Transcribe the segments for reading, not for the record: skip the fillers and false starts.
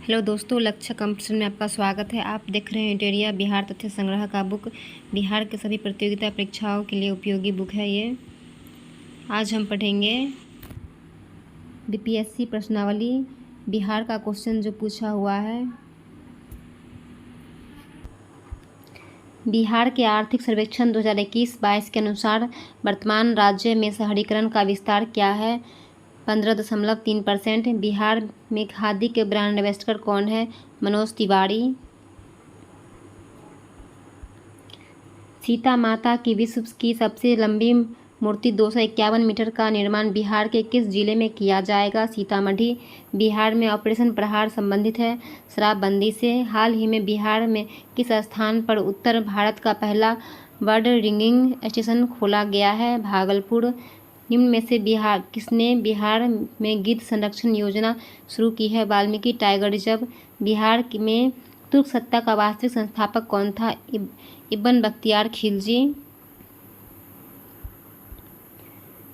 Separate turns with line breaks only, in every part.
Hello दोस्तों, लक्ष्य competition में आपका स्वागत है। आप देख रहे हैं इंटेरिया बिहार तथ्य संग्रह का बुक। बिहार के सभी प्रतियोगिता परीक्षाओं के लिए उपयोगी बुक है ये। आज हम पढ़ेंगे बीपीएससी प्रश्नावली, बिहार का क्वेश्चन जो पूछा हुआ है। बिहार के आर्थिक सर्वेक्षण 2021-22 के अनुसार वर्तमान राज्य में शहरीकरण का विस्तार क्या है? 15.3%। बिहार में खादी के ब्रांड एम्बेसडर कौन है? मनोज तिवारी। सीता माता की विश्व की सबसे लंबी मूर्ति 251 मीटर का निर्माण बिहार के किस जिले में किया जाएगा? सीतामढ़ी। बिहार में ऑपरेशन प्रहार संबंधित है शराबबंदी से। हाल ही में बिहार में किस स्थान पर उत्तर भारत का पहला बर्ड रिंगिंग स्टेशन खोला गया है? भागलपुर। निम्न में से किसने बिहार में गिद्ध संरक्षण योजना शुरू की है? Valmiki tiger reserve. बिहार में तुर्क सत्ता का वास्तविक संस्थापक कौन था? इब्न बख्तियार खिलजी।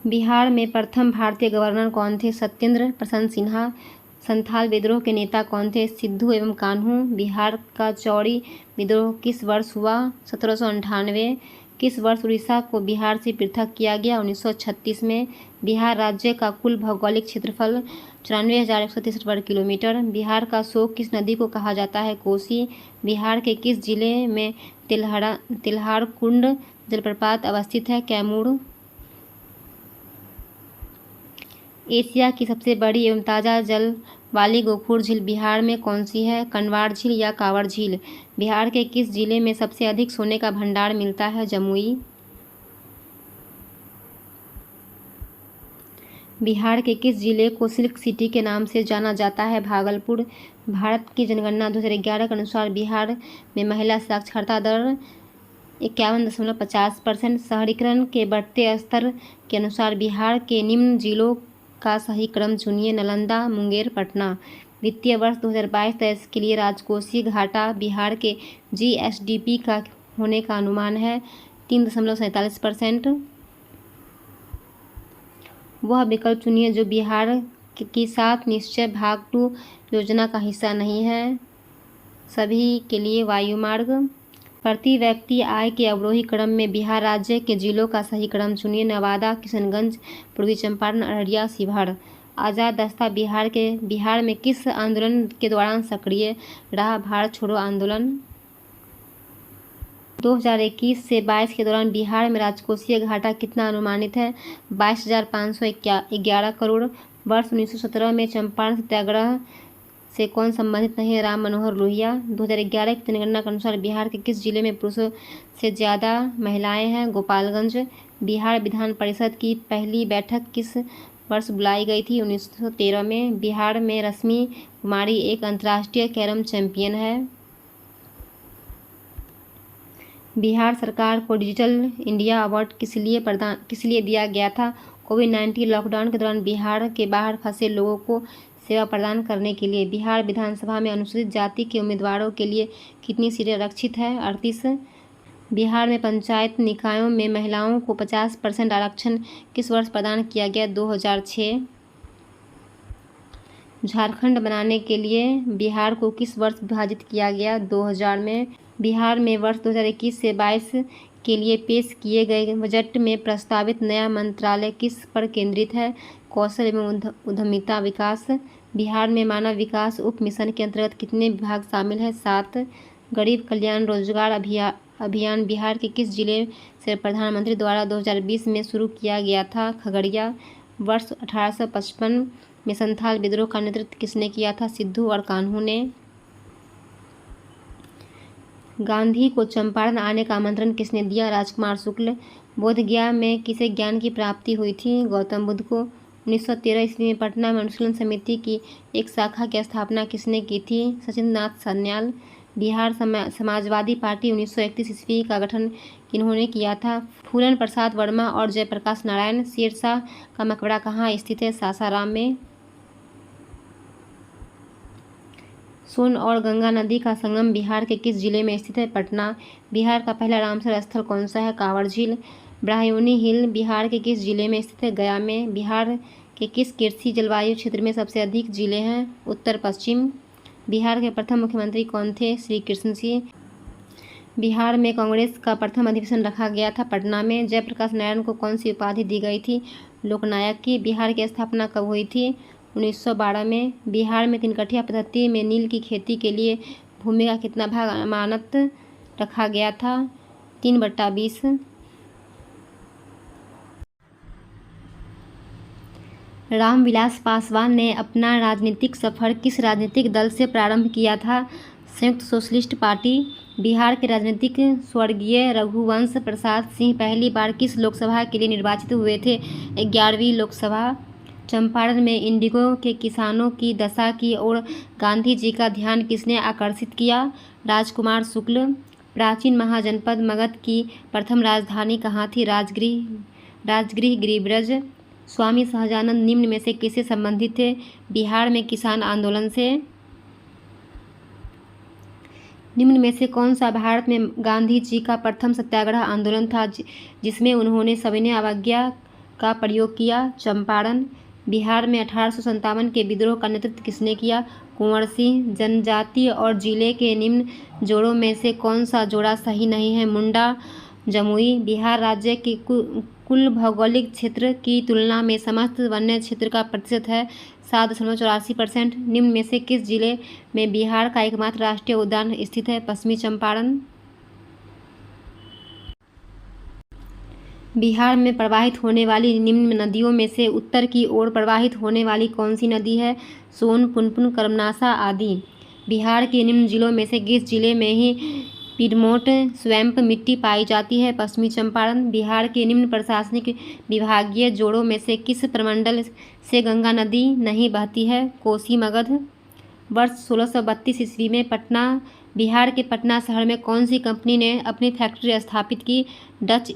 बिहार में प्रथम भारतीय गवर्नर कौन थे? सत्येंद्र प्रसन्न सिन्हा। संथाल विद्रोह के नेता कौन थे? सिद्धू एवं कान्हू। बिहार का चौड़ी विद्रोह किस वर्ष हुआ? 1798। किस वर्ष उड़ीसा को बिहार से पृथक किया गया? 1936 में। बिहार राज्य का कुल भौगोलिक क्षेत्रफल 94,163 वर्ग किलोमीटर। बिहार का शोक किस नदी को कहा जाता है? कोसी। बिहार के किस जिले में तिल्हार कुंड जलप्रपात अवस्थित है? कैमूर। एशिया की सबसे बड़ी एवं ताज़ा जल वाली गोखुर झील बिहार में कौन सी है? कनवाड़ झील या कांवड़ झील। बिहार के किस जिले में सबसे अधिक सोने का भंडार मिलता है? जमुई। बिहार के किस जिले को सिल्क सिटी के नाम से जाना जाता है? भागलपुर। भारत की जनगणना 2011 के अनुसार बिहार में महिला साक्षरता दर 51.50%। शहरीकरण के बढ़ते स्तर के अनुसार बिहार के निम्न जिलों का सही क्रम चुनिए। नालंदा, मुंगेर, पटना। वित्तीय वर्ष 2022-23 के लिए राजकोषीय घाटा बिहार के जीएसडीपी का होने का अनुमान है 3.47%। वह विकल्प चुनिए जो बिहार की 7 निश्चय भाग 2 योजना का हिस्सा नहीं है। सभी के लिए वायुमार्ग। प्रति व्यक्ति आय के अवरोही क्रम में बिहार राज्य के जिलों का सही क्रम चुनिए। नवादा, किशनगंज, पूर्वी चंपारण, अररिया, शिवहर। आज़ाद दस्ता बिहार में किस आंदोलन के दौरान सक्रिय रहा? भारत छोड़ो आंदोलन। 2021 से 22 के दौरान बिहार में राजकोषीय घाटा कितना अनुमानित है? 22,511 करोड़। वर्ष 1917 में चंपारण सत्याग्रह से कौन संबंधित नहीं है? राम मनोहर लोहिया। 2011 की जनगणना के अनुसार बिहार के किस जिले में पुरुषों से ज़्यादा महिलाएं हैं? गोपालगंज। बिहार विधान परिषद की पहली बैठक किस वर्ष बुलाई गई थी? 1913 में। बिहार में रश्मि कुमारी एक अंतर्राष्ट्रीय कैरम चैंपियन है। बिहार सरकार को डिजिटल इंडिया अवार्ड किस लिए दिया गया था? कोविड-19 लॉकडाउन के दौरान बिहार के बाहर फंसे लोगों को सेवा प्रदान करने के लिए। बिहार विधानसभा में अनुसूचित जाति के उम्मीदवारों के लिए कितनी सीटें आरक्षित है? 38। बिहार में पंचायत निकायों में महिलाओं को 50% आरक्षण किस वर्ष प्रदान किया गया? 2006। झारखंड बनाने के लिए बिहार को किस वर्ष विभाजित किया गया? 2000 में। बिहार में वर्ष 2021 से 22 के लिए पेश किए गए बजट में प्रस्तावित नया मंत्रालय किस पर केंद्रित है? कौशल एवं उद्यमिता विकास। बिहार में मानव विकास उप मिशन के अंतर्गत कितने विभाग शामिल हैं? 7। गरीब कल्याण रोजगार अभियान बिहार के किस जिले से प्रधानमंत्री द्वारा 2020 में शुरू किया गया था? खगड़िया। वर्ष 1855 में संथाल विद्रोह का नेतृत्व किसने किया था? सिद्धू और कान्हू ने। गांधी को चंपारण आने का आमंत्रण किसने दिया? राजकुमार शुक्ल। बोधगया में किसे ज्ञान की प्राप्ति हुई थी? गौतम बुद्ध को। 1913 ईस्वी में पटना में अनुशीलन समिति की एक शाखा की स्थापना किसने की थी? सचिंद्र नाथ सान्याल। बिहार समाजवादी पार्टी 1931 ईस्वी का गठन किन्होंने किया था? फूलन प्रसाद वर्मा और जयप्रकाश नारायण। शेरशाह का मकबरा कहाँ स्थित है? सासाराम में। सोन और गंगा नदी का संगम बिहार के किस जिले में स्थित है? पटना। बिहार का पहला रामसर स्थल कौन सा है? कांवड़ झील। ब्राह्मणी हिल बिहार के किस जिले में स्थित है? गया में। बिहार के किस कृषि जलवायु क्षेत्र में सबसे अधिक जिले हैं? उत्तर पश्चिम। बिहार के प्रथम मुख्यमंत्री कौन थे? श्री कृष्ण सिंह। बिहार में कांग्रेस का प्रथम अधिवेशन रखा गया था पटना में। जयप्रकाश नारायण को कौन सी उपाधि दी गई थी? लोकनायक की। बिहार की स्थापना कब हुई थी? 1912 में। बिहार में तिनकठिया पद्धति में नील की खेती के लिए भूमि का कितना भाग अमानत रखा गया था? 3/20। रामविलास पासवान ने अपना राजनीतिक सफर किस राजनीतिक दल से प्रारंभ किया था? संयुक्त सोशलिस्ट पार्टी। बिहार के राजनीतिक स्वर्गीय रघुवंश प्रसाद सिंह पहली बार किस लोकसभा के लिए निर्वाचित हुए थे? 11वीं लोकसभा। चंपारण में इंडिगो के किसानों की दशा की ओर गांधी जी का ध्यान किसने आकर्षित किया? राजकुमार शुक्ल। प्राचीन महाजनपद मगध की प्रथम राजधानी कहाँ थी? राजगृह गिरिब्रज। स्वामी सहजानंद निम्न में से किससे संबंधित थे? बिहार में किसान आंदोलन से। निम्न में से कौन सा भारत में गांधी जी का प्रथम सत्याग्रह आंदोलन था जिसमें उन्होंने सविनय अवज्ञा का प्रयोग किया? चंपारण। बिहार में 1857 के विद्रोह का नेतृत्व किसने किया? कुंवर सिंह। जनजाति और जिले के निम्न जोड़ों में से कौन सा जोड़ा सही नहीं है? मुंडा जमुई। बिहार राज्य के कुल भौगोलिक क्षेत्र की तुलना में समस्त वन्य क्षेत्र का प्रतिशत है 7.84%। निम्न में से किस जिले में बिहार का एकमात्र राष्ट्रीय उद्यान स्थित है? पश्चिमी चंपारण। बिहार में प्रवाहित होने वाली निम्न नदियों में से उत्तर की ओर प्रवाहित होने वाली कौन सी नदी है? सोन, पुनपुन, कर्मनाशा आदि। बिहार के निम्न जिलों में से किस जिले में ही पिडमोंट स्वैम्प मिट्टी पाई जाती है? पश्चिमी चंपारण। बिहार के निम्न प्रशासनिक विभागीय जोड़ों में से किस प्रमंडल से गंगा नदी नहीं बहती है? कोसी मगध। वर्ष 1632 ईस्वी में बिहार के पटना शहर में कौन सी कंपनी ने अपनी फैक्ट्री स्थापित की? Dutch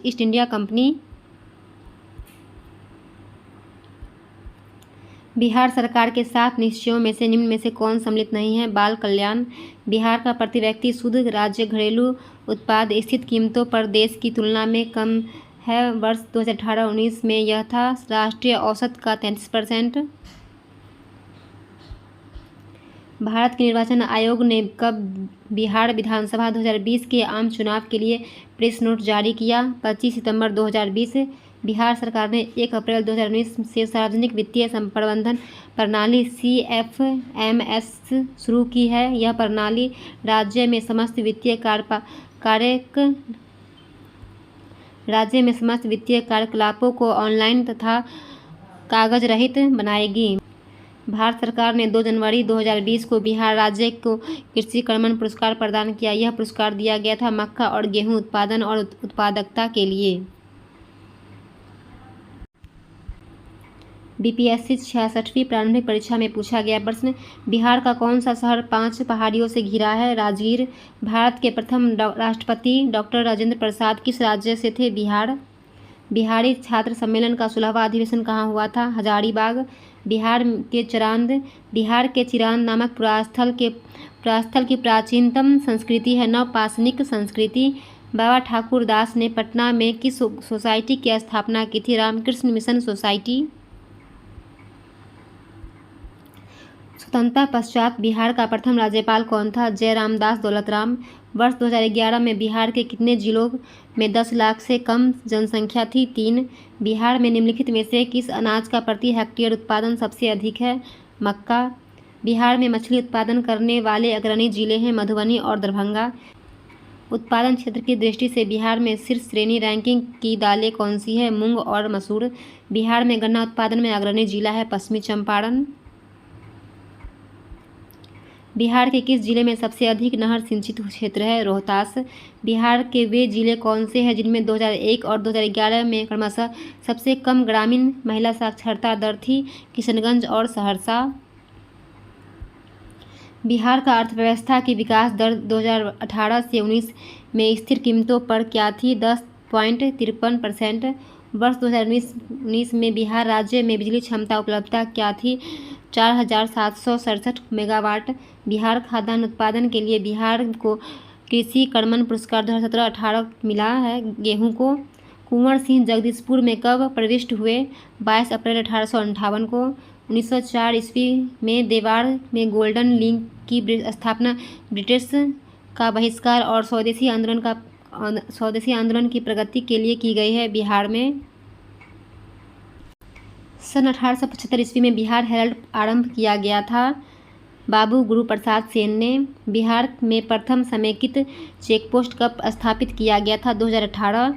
East India company. Bihar सरकार के 7 निश्चयों में से निम्न में से कौन सम्मिलित नहीं है? बाल कल्याण। बिहार का प्रति व्यक्ति शुद्ध राज्य घरेलू उत्पाद स्थित कीमतों पर देश की तुलना में कम है। वर्ष 2018-19 में यह था राष्ट्रीय औसत का 33%। भारत के निर्वाचन आयोग ने कब बिहार विधानसभा 2020 के आम चुनाव के लिए प्रेस नोट जारी किया? 25 सितंबर 2020। बिहार सरकार ने 1 अप्रैल 2019 से सार्वजनिक वित्तीय प्रबंधन प्रणाली CFMS शुरू की है। यह प्रणाली राज्य में समस्त वित्तीय कार्यकलापों को ऑनलाइन तथा कागज रहित बनाएगी। भारत सरकार ने 2 जनवरी 2020 को बिहार राज्य को कृषि कर्मण पुरस्कार प्रदान किया। यह पुरस्कार दिया गया था मक्का और गेहूं उत्पादन और उत्पादकता के लिए। BPSC 66वीं प्रारंभिक परीक्षा में पूछा गया प्रश्न, बिहार का कौन सा शहर 5 पहाड़ियों से घिरा है? राजगीर। भारत के प्रथम राष्ट्रपति डॉक्टर राजेंद्र प्रसाद किस राज्य से थे? बिहार। बिहारी छात्र सम्मेलन का 16वां अधिवेशन कहाँ हुआ था? हजारीबाग। बिहार के चिरांद नामक पुरास्थल की प्राचीनतम संस्कृति है नवपाषाणिक संस्कृति। बाबा ठाकुर दास ने पटना में किस सोसाइटी की स्थापना की थी? Ramakrishna mission society. स्वतंत्रता पश्चात बिहार का प्रथम राज्यपाल कौन था? जयरामदास दौलतराम। वर्ष 2011 में बिहार के कितने जिलों में 10 लाख से कम जनसंख्या थी? 3। बिहार में निम्नलिखित में से किस अनाज का प्रति हेक्टेयर उत्पादन सबसे अधिक है? मक्का। बिहार में मछली उत्पादन करने वाले अग्रणी जिले हैं मधुबनी और दरभंगा। उत्पादन क्षेत्र की दृष्टि से बिहार में शीर्ष श्रेणी रैंकिंग की दालें कौन सी है? मूंग और मसूर। बिहार में गन्ना उत्पादन में अग्रणी जिला है पश्चिमी चंपारण। बिहार के किस जिले में सबसे अधिक नहर सिंचित क्षेत्र है? रोहतास। बिहार के वे जिले कौन से हैं जिनमें 2001 और 2011 में क्रमशः सबसे कम ग्रामीण महिला साक्षरता दर थी? किशनगंज और सहरसा। बिहार का अर्थव्यवस्था की विकास दर 2018 से 19 में स्थिर कीमतों पर क्या थी? 10.53%। वर्ष 2019 में बिहार राज्य में बिजली क्षमता उपलब्धता क्या थी? 4767 मेगावाट। बिहार खाद्यान्न उत्पादन के लिए बिहार को कृषि कर्मण पुरस्कार 2017-18 मिला है। गेहूं को कुंवर सिंह जगदीशपुर में कब प्रविष्ट हुए? 22 अप्रैल 1858 को। 1904 ईस्वी में देवार में गोल्डन लिंक की स्थापना ब्रिटिश का बहिष्कार और स्वदेशी आंदोलन की प्रगति के लिए की गई है। बिहार में सन 1875 ईस्वी में बिहार हेराल्ड आरंभ किया गया था। बाबू गुरु प्रसाद सेन ने बिहार में प्रथम समेकित चेकपोस्ट कब स्थापित किया गया था? 2018।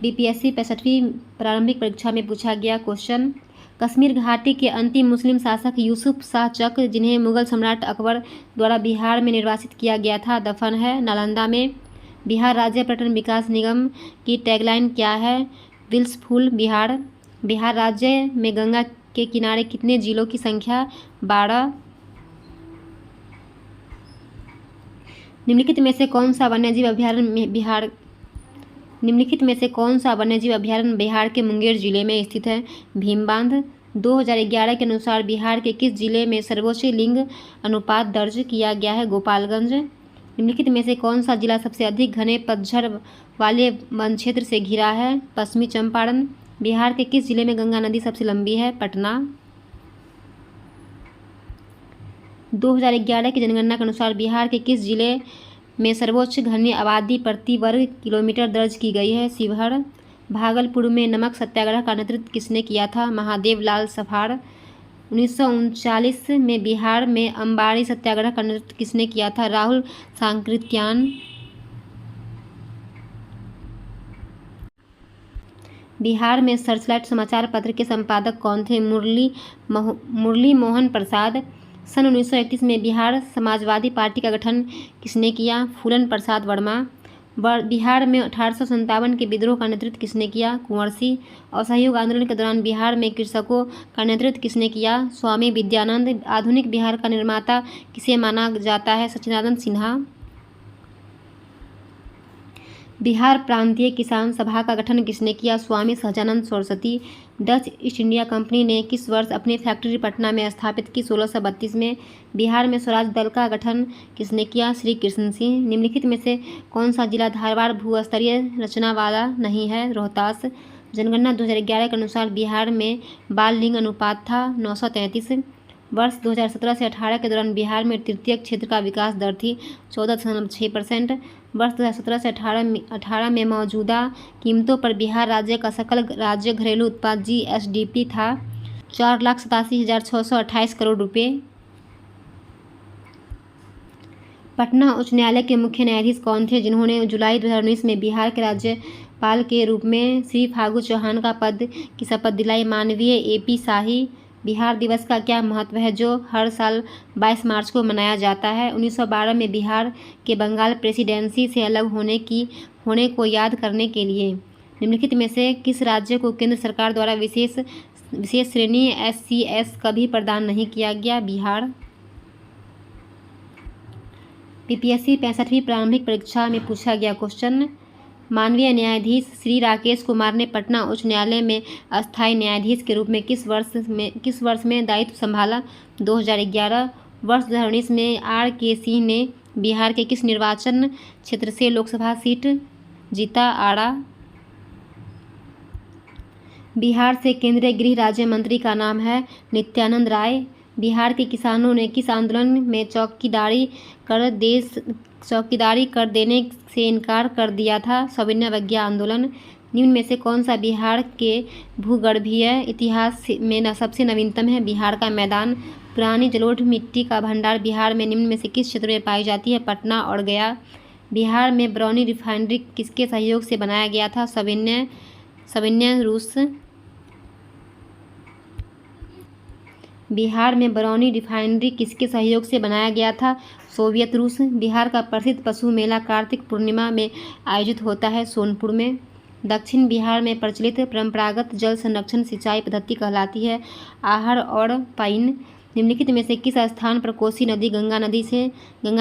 बीपीएससी 65वीं प्रारंभिक परीक्षा में पूछा गया क्वेश्चन। कश्मीर घाटी के अंतिम मुस्लिम शासक यूसुफ शाह चक, जिन्हें मुगल सम्राट अकबर द्वारा बिहार में निर्वासित किया गया था, दफन है नालंदा में। बिहार राज्य पर्यटन विकास निगम की टैगलाइन क्या है? विल्सफुल बिहार। बिहार राज्य में गंगा के किनारे कितने जिलों की संख्या? 12। निम्नलिखित में से कौन सा वन्यजीव अभ्यारण्य बिहार के मुंगेर जिले में स्थित है? भीमबांध। 2011 के अनुसार बिहार के किस जिले में सर्वोच्च लिंग अनुपात दर्ज किया गया है? गोपालगंज। निम्नलिखित में से कौन सा जिला सबसे अधिक घने पतझड़ वाले वन क्षेत्र से घिरा है? पश्चिमी चंपारण। बिहार के किस जिले में गंगा नदी सबसे लंबी है? पटना। 2011 की जनगणना के अनुसार बिहार के किस जिले में सर्वोच्च घनी आबादी प्रति वर्ग किलोमीटर दर्ज की गई है? शिवहर। भागलपुर में नमक सत्याग्रह का नेतृत्व किसने किया था? महादेव लाल सफार। 1939 में बिहार में अंबाड़ी सत्याग्रह का नेतृत्व किसने किया था? राहुल सांकृत्यान। बिहार में सर्चलाइट समाचार पत्र के संपादक कौन थे? मुरली मोहन प्रसाद। सन 1931 में बिहार समाजवादी पार्टी का गठन किसने किया? फूलन प्रसाद वर्मा। बिहार में 1857 के विद्रोह का नेतृत्व किसने किया? कुंवर सिंह। असहयोग आंदोलन के दौरान बिहार में कृषकों का नेतृत्व किसने किया? स्वामी विद्यानंद। आधुनिक बिहार का निर्माता किसे माना जाता है? सच्चिदानंद सिन्हा। बिहार प्रांतीय किसान सभा का गठन किसने किया? Swami Sahajanand Saraswati. Dutch East India company ने किस वर्ष अपनी फैक्ट्री पटना में स्थापित की? 1632 में। बिहार में स्वराज दल का गठन किसने किया? श्री कृष्ण सिंह। निम्नलिखित में से कौन सा जिला धारवाड़ भूस्तरीय रचना वाला नहीं है? रोहतास। जनगणना 2011 के अनुसार बिहार में बाल लिंग अनुपात था 933। वर्ष 2017 से 18 के दौरान बिहार में तृतीय क्षेत्र का विकास दर थी 14.6%। वर्ष 2017 से 18 में मौजूदा कीमतों पर बिहार राज्य का सकल राज्य घरेलू उत्पाद GSDP था 4,87,628 करोड़ रुपये। पटना उच्च न्यायालय के मुख्य न्यायाधीश कौन थे, जिन्होंने जुलाई 2019 में बिहार के राज्यपाल के रूप में श्री फागू चौहान का पद की शपथ दिलाई? माननीय AP शाही। बिहार दिवस का क्या महत्व है, जो हर साल 22 मार्च को मनाया जाता है? 1912 में बिहार के बंगाल प्रेसिडेंसी से अलग होने को याद करने के लिए। निम्नलिखित में से किस राज्य को केंद्र सरकार द्वारा विशेष श्रेणी SCS कभी प्रदान नहीं किया गया? बिहार। बीपीएससी 65वीं प्रारंभिक परीक्षा में पूछा गया क्वेश्चन। माननीय न्यायाधीश श्री राकेश कुमार ने पटना उच्च न्यायालय में अस्थायी न्यायाधीश के रूप में किस वर्ष में दायित्व संभाला? 2011। वर्ष 2019 में RK सिंह ने बिहार के किस निर्वाचन क्षेत्र से लोकसभा सीट जीता? आरा। बिहार से केंद्रीय गृह राज्य मंत्री का नाम है नित्यानंद राय। बिहार के किसानों ने किस आंदोलन में चौकीदारी कर देने से इनकार कर दिया था? सविनय अवज्ञा आंदोलन। निम्न में से कौन सा बिहार के भूगर्भीय इतिहास में सबसे नवीनतम है? बिहार का मैदान। पुरानी जलोढ़ मिट्टी का भंडार बिहार में निम्न में से किस क्षेत्र में पाई जाती है? पटना और गया। बिहार में बरौनी रिफाइनरी किसके सहयोग से बनाया गया था? सविनय रूस। बिहार में बरौनी रिफाइनरी किसके सहयोग से बनाया गया था? सोवियत रूस। बिहार का प्रसिद्ध पशु मेला कार्तिक पूर्णिमा में आयोजित होता है सोनपुर में। दक्षिण बिहार में प्रचलित परंपरागत जल संरक्षण सिंचाई पद्धति कहलाती है आहर और पाइन। निम्नलिखित में से किस स्थान पर कोसी नदी गंगा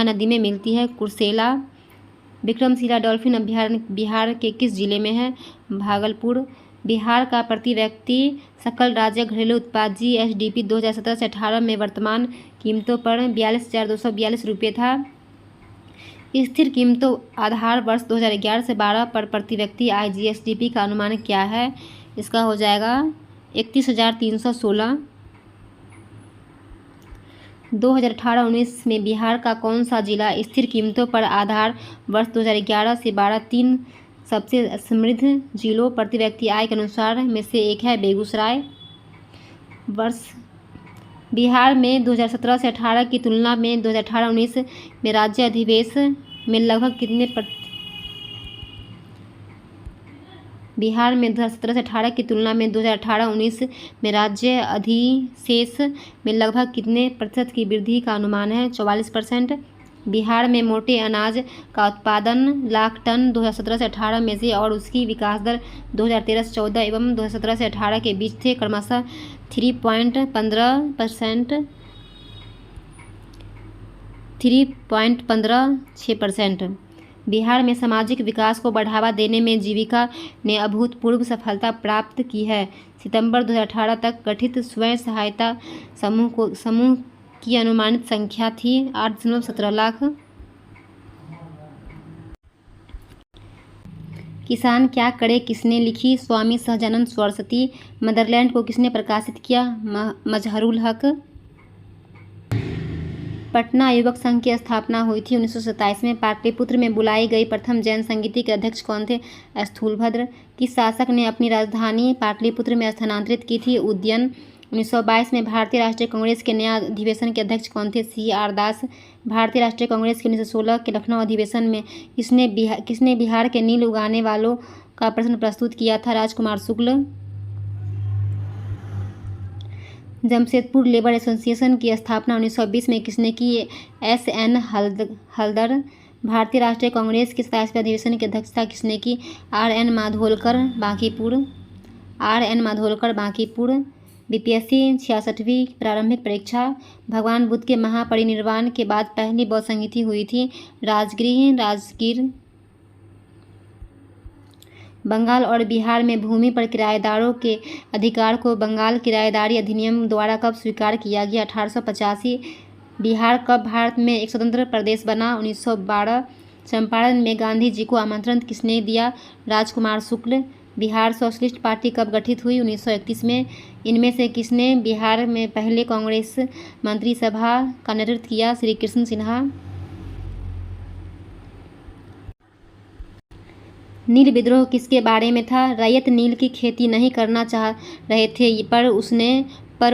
नदी में मिलती है? कुर्सेला। विक्रमशिला डॉल्फिन अभ्यारण्य बिहार के किस जिले में है? भागलपुर। बिहार का प्रति व्यक्ति सकल राज्य घरेलू उत्पाद GSDP 2017 से 18 में वर्तमान कीमतों पर 42,242 रुपये था। स्थिर कीमतों आधार वर्ष 2011 से 12 पर प्रति व्यक्ति आय GSDP का अनुमान क्या है? इसका हो जाएगा 31,316। 2018-19 में बिहार का कौन सा जिला स्थिर कीमतों पर आधार वर्ष 2011 से 12 तीन सबसे समृद्ध जिलों प्रति व्यक्ति आय के अनुसार में से एक है? बेगूसराय। वर्ष बिहार में 2017 से 18 की तुलना में 2018-19 में राज्य अधिवेशन में लगभग कितने बिहार में 2017 से 18 की तुलना में 2018-19 में राज्य अधिशेष में लगभग कितने प्रतिशत की वृद्धि का अनुमान है? 44%। बिहार में मोटे अनाज का उत्पादन लाख टन 2017 से 18 में से और उसकी विकास दर 2013 से 14 एवं 2017 से 18 के बीच थे क्रमशः 3.15%, 3.6%। बिहार में सामाजिक विकास को बढ़ावा देने में जीविका ने अभूतपूर्व सफलता प्राप्त की है। सितंबर 2018 तक गठित स्वयं सहायता समूह की अनुमानित संख्या थी 8.17 लाख। किसान क्या करे किसने लिखी? स्वामी सहजानंद सरस्वती। मदरलैंड को किसने प्रकाशित किया? मजहरुल हक। पटना युवक संघ की स्थापना हुई थी 1927 में। पाटलिपुत्र में बुलाई गई प्रथम जैन संगीति के अध्यक्ष कौन थे? स्थूलभद्र। किस शासक ने अपनी राजधानी पाटलिपुत्र में स्थानांतरित की थी? उदयन। 1922 में भारतीय राष्ट्रीय कांग्रेस के नया अधिवेशन के अध्यक्ष कौन थे? CR दास। भारतीय राष्ट्रीय कांग्रेस के 1916 के लखनऊ अधिवेशन में किसने बिहार के नील उगाने वालों का प्रश्न प्रस्तुत किया था? राजकुमार शुक्ल। जमशेदपुर लेबर एसोसिएशन की स्थापना 1920 में किसने की? SN हलदर। भारतीय राष्ट्रीय कांग्रेस के 27वें अधिवेशन की अध्यक्षता किसने की? RN माधोलकर बांकीपुर। BPSC 66वीं प्रारंभिक परीक्षा। भगवान बुद्ध के महापरिनिर्वाण के बाद पहली बौद्ध संगीति हुई थी राजगीर। बंगाल और बिहार में भूमि पर किराएदारों के अधिकार को बंगाल किराएदारी अधिनियम द्वारा कब स्वीकार किया गया? 1885। बिहार कब भारत में एक स्वतंत्र प्रदेश बना? 1912। चंपारण में गांधी जी को आमंत्रण किसने दिया? राजकुमार शुक्ल। बिहार सोशलिस्ट पार्टी कब गठित हुई? 1931 में। इनमें से किसने बिहार में पहले कांग्रेस मंत्रिसभा का नेतृत्व किया? श्री कृष्ण सिन्हा। नील विद्रोह किसके बारे में था? रैयत नील की खेती नहीं करना चाह रहे थे पर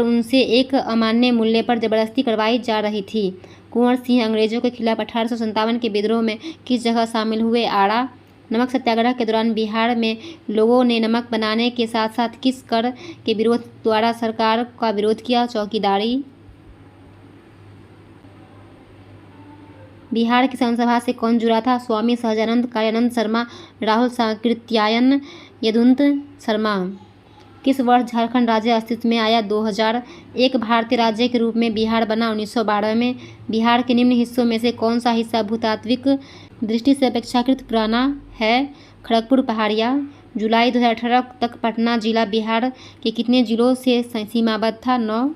उनसे एक अमान्य मूल्य पर जबरदस्ती करवाई जा रही थी। कुंवर सिंह अंग्रेजों के खिलाफ 1857 के विद्रोह में किस जगह शामिल हुए? आड़ा। नमक सत्याग्रह के दौरान बिहार में लोगों ने नमक बनाने के साथ साथ किस कर के विरोध द्वारा सरकार का विरोध किया? चौकीदारी। बिहार किसान सभा से कौन जुड़ा था? स्वामी सहजानंद, कार्यानंद शर्मा, राहुल सांकृत्यायन, यदुवंत शर्मा। किस वर्ष झारखंड राज्य अस्तित्व में आया? 2000। एक भारतीय राज्य के रूप में बिहार बना 1912 में। बिहार के निम्न हिस्सों में से कौन सा हिस्सा भूतात्विक दृष्टि से अपेक्षाकृत पुराना है? खड़गपुर पहाड़िया। जुलाई 2018 तक पटना जिला बिहार के कितने जिलों से सीमाबद्ध था? 9।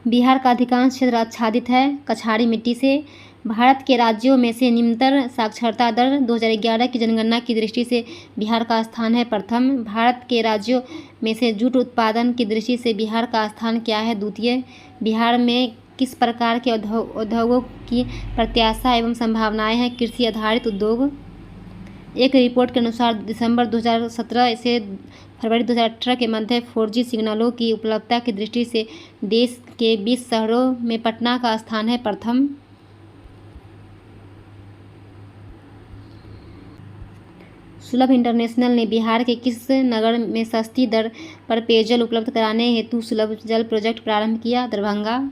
बिहार का अधिकांश क्षेत्र आच्छादित है कछारी मिट्टी से। भारत के राज्यों में से निम्नतर साक्षरता दर 2011 की जनगणना की दृष्टि से बिहार का स्थान है प्रथम। भारत के राज्यों में से जूट उत्पादन की दृष्टि से बिहार का स्थान क्या है? द्वितीय। बिहार में किस प्रकार के उद्योगों की प्रत्याशा एवं संभावनाएं हैं? कृषि आधारित उद्योग। एक रिपोर्ट के अनुसार दिसंबर 2017 से फरवरी 2018 के मध्य 4G सिग्नलों की उपलब्धता की दृष्टि से देश के 20 शहरों में पटना का स्थान है प्रथम। सुलभ इंटरनेशनल ने बिहार के किस नगर में सस्ती दर पर पेयजल उपलब्ध कराने हेतु सुलभ जल प्रोजेक्ट प्रारंभ किया? दरभंगा।